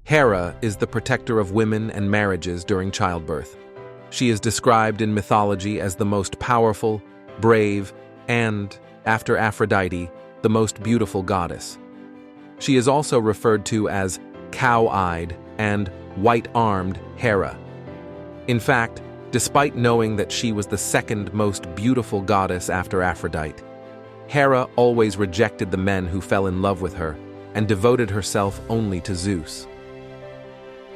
Hera is the protector of women and marriages during childbirth. She is described in mythology as the most powerful, brave, and, after Aphrodite, the most beautiful goddess. She is also referred to as cow-eyed and white-armed Hera. In fact, despite knowing that she was the second most beautiful goddess after Aphrodite, Hera always rejected the men who fell in love with her and devoted herself only to Zeus.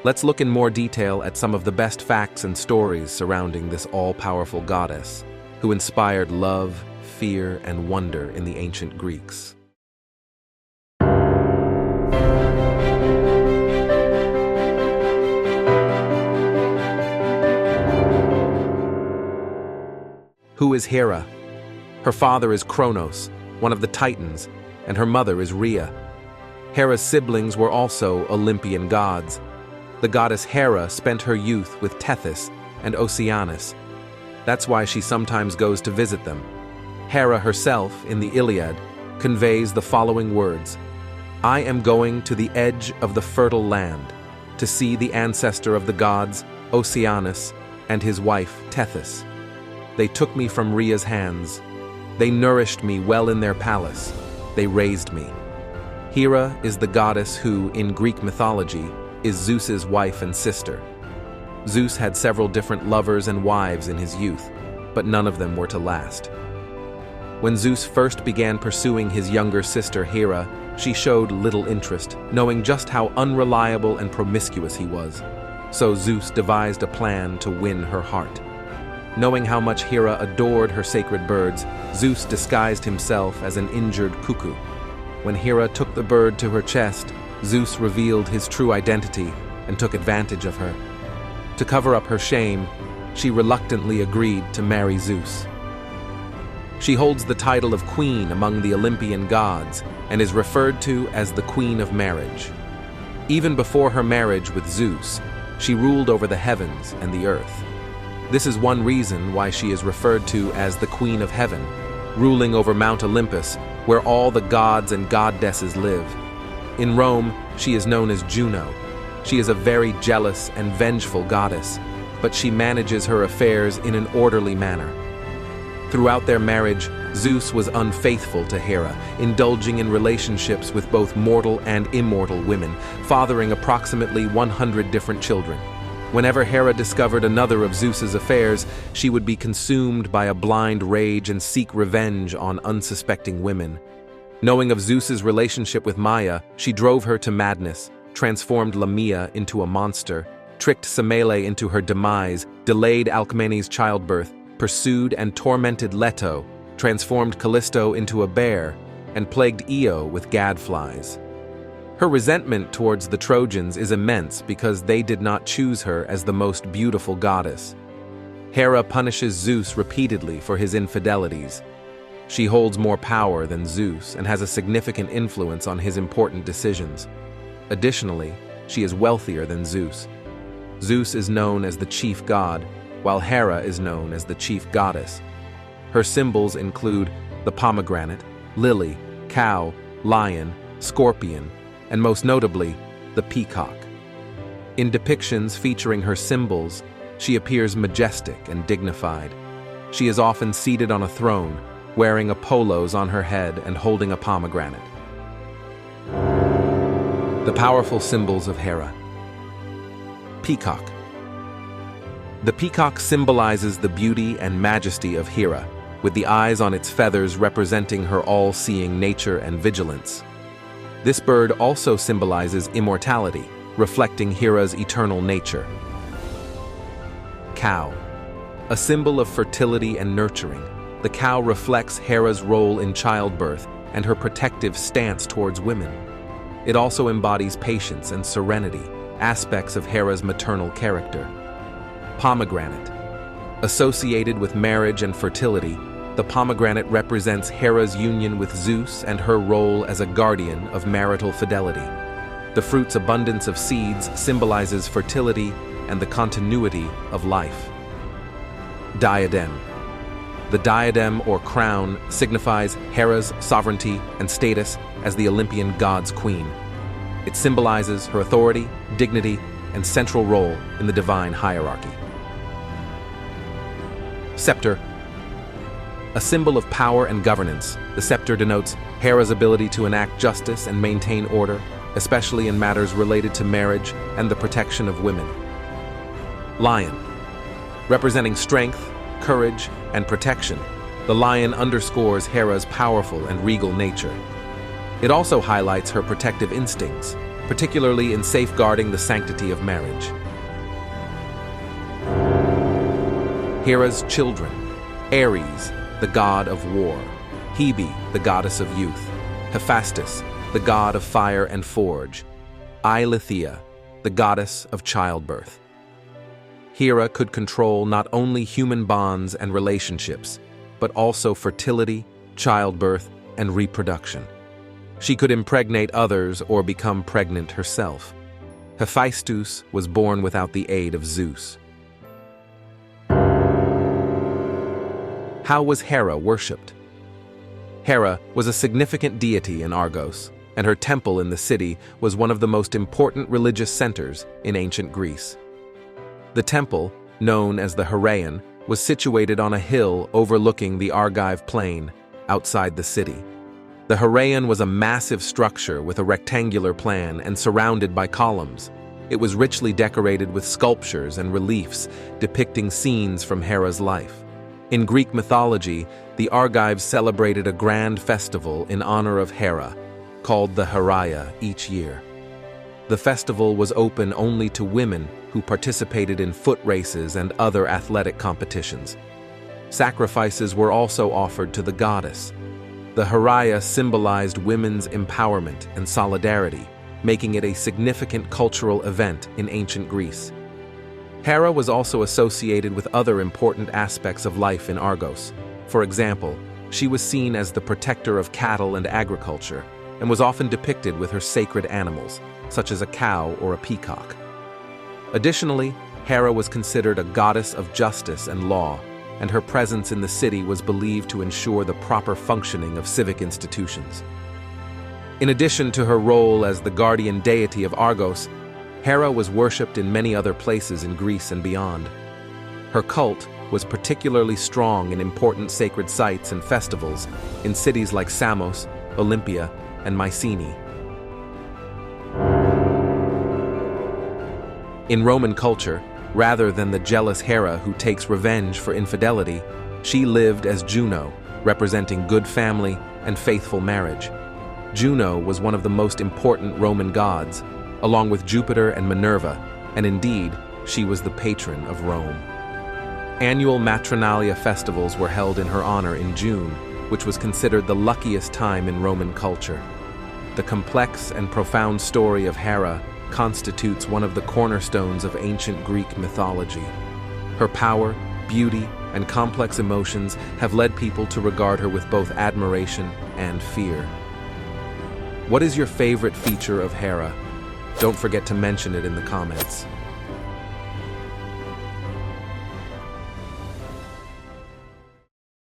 Let's look in more detail at some of the best facts and stories surrounding this all-powerful goddess, who inspired love, fear, and wonder in the ancient Greeks. Who is Hera? Her father is Kronos, one of the Titans, and her mother is Rhea. Hera's siblings were also Olympian gods. The goddess Hera spent her youth with Tethys and Oceanus. That's why she sometimes goes to visit them. Hera herself, in the Iliad, conveys the following words: "I am going to the edge of the fertile land, to see the ancestor of the gods, Oceanus, and his wife, Tethys. They took me from Rhea's hands. They nourished me well in their palace. They raised me." Hera is the goddess who, in Greek mythology, is Zeus's wife and sister. Zeus had several different lovers and wives in his youth, but none of them were to last. When Zeus first began pursuing his younger sister Hera, she showed little interest, knowing just how unreliable and promiscuous he was. So Zeus devised a plan to win her heart. Knowing how much Hera adored her sacred birds, Zeus disguised himself as an injured cuckoo. When Hera took the bird to her chest, Zeus revealed his true identity and took advantage of her. To cover up her shame, she reluctantly agreed to marry Zeus. She holds the title of queen among the Olympian gods and is referred to as the Queen of Marriage. Even before her marriage with Zeus, she ruled over the heavens and the earth. This is one reason why she is referred to as the Queen of Heaven, ruling over Mount Olympus, where all the gods and goddesses live. In Rome, she is known as Juno. She is a very jealous and vengeful goddess, but she manages her affairs in an orderly manner. Throughout their marriage, Zeus was unfaithful to Hera, indulging in relationships with both mortal and immortal women, fathering approximately 100 different children. Whenever Hera discovered another of Zeus's affairs, she would be consumed by a blind rage and seek revenge on unsuspecting women. Knowing of Zeus's relationship with Maia, she drove her to madness, transformed Lamia into a monster, tricked Semele into her demise, delayed Alcmene's childbirth, pursued and tormented Leto, transformed Callisto into a bear, and plagued Io with gadflies. Her resentment towards the Trojans is immense because they did not choose her as the most beautiful goddess. Hera punishes Zeus repeatedly for his infidelities. She holds more power than Zeus and has a significant influence on his important decisions. Additionally, she is wealthier than Zeus. Zeus is known as the chief god, while Hera is known as the chief goddess. Her symbols include the pomegranate, lily, cow, lion, scorpion, and most notably, the peacock. In depictions featuring her symbols, she appears majestic and dignified. She is often seated on a throne, wearing a polos on her head and holding a pomegranate. The powerful symbols of Hera. Peacock. The peacock symbolizes the beauty and majesty of Hera, with the eyes on its feathers representing her all-seeing nature and vigilance. This bird also symbolizes immortality, reflecting Hera's eternal nature. Cow. A symbol of fertility and nurturing, the cow reflects Hera's role in childbirth and her protective stance towards women. It also embodies patience and serenity, aspects of Hera's maternal character. Pomegranate. Associated with marriage and fertility, the pomegranate represents Hera's union with Zeus and her role as a guardian of marital fidelity. The fruit's abundance of seeds symbolizes fertility and the continuity of life. Diadem. The diadem or crown signifies Hera's sovereignty and status as the Olympian god's queen. It symbolizes her authority, dignity, and central role in the divine hierarchy. Scepter. A symbol of power and governance, the scepter denotes Hera's ability to enact justice and maintain order, especially in matters related to marriage and the protection of women. Lion. Representing strength, courage, and protection, the lion underscores Hera's powerful and regal nature. It also highlights her protective instincts, particularly in safeguarding the sanctity of marriage. Hera's children. Ares, the god of war. Hebe, the goddess of youth. Hephaestus, the god of fire and forge. Eileithyia, the goddess of childbirth. Hera could control not only human bonds and relationships, but also fertility, childbirth, and reproduction. She could impregnate others or become pregnant herself. Hephaestus was born without the aid of Zeus. How was Hera worshipped? Hera was a significant deity in Argos, and her temple in the city was one of the most important religious centers in ancient Greece. The temple, known as the Heraion, was situated on a hill overlooking the Argive plain outside the city. The Heraion was a massive structure with a rectangular plan and surrounded by columns. It was richly decorated with sculptures and reliefs depicting scenes from Hera's life. In Greek mythology, the Argives celebrated a grand festival in honor of Hera, called the Heraia, each year. The festival was open only to women who participated in foot races and other athletic competitions. Sacrifices were also offered to the goddess. The Heraia symbolized women's empowerment and solidarity, making it a significant cultural event in ancient Greece. Hera was also associated with other important aspects of life in Argos. For example, she was seen as the protector of cattle and agriculture, and was often depicted with her sacred animals, such as a cow or a peacock. Additionally, Hera was considered a goddess of justice and law, and her presence in the city was believed to ensure the proper functioning of civic institutions. In addition to her role as the guardian deity of Argos, Hera was worshipped in many other places in Greece and beyond. Her cult was particularly strong in important sacred sites and festivals in cities like Samos, Olympia, and Mycenae. In Roman culture, rather than the jealous Hera who takes revenge for infidelity, she lived as Juno, representing good family and faithful marriage. Juno was one of the most important Roman gods, along with Jupiter and Minerva, and indeed, she was the patron of Rome. Annual Matronalia festivals were held in her honor in June, which was considered the luckiest time in Roman culture. The complex and profound story of Hera constitutes one of the cornerstones of ancient Greek mythology. Her power, beauty, and complex emotions have led people to regard her with both admiration and fear. What is your favorite feature of Hera? Don't forget to mention it in the comments.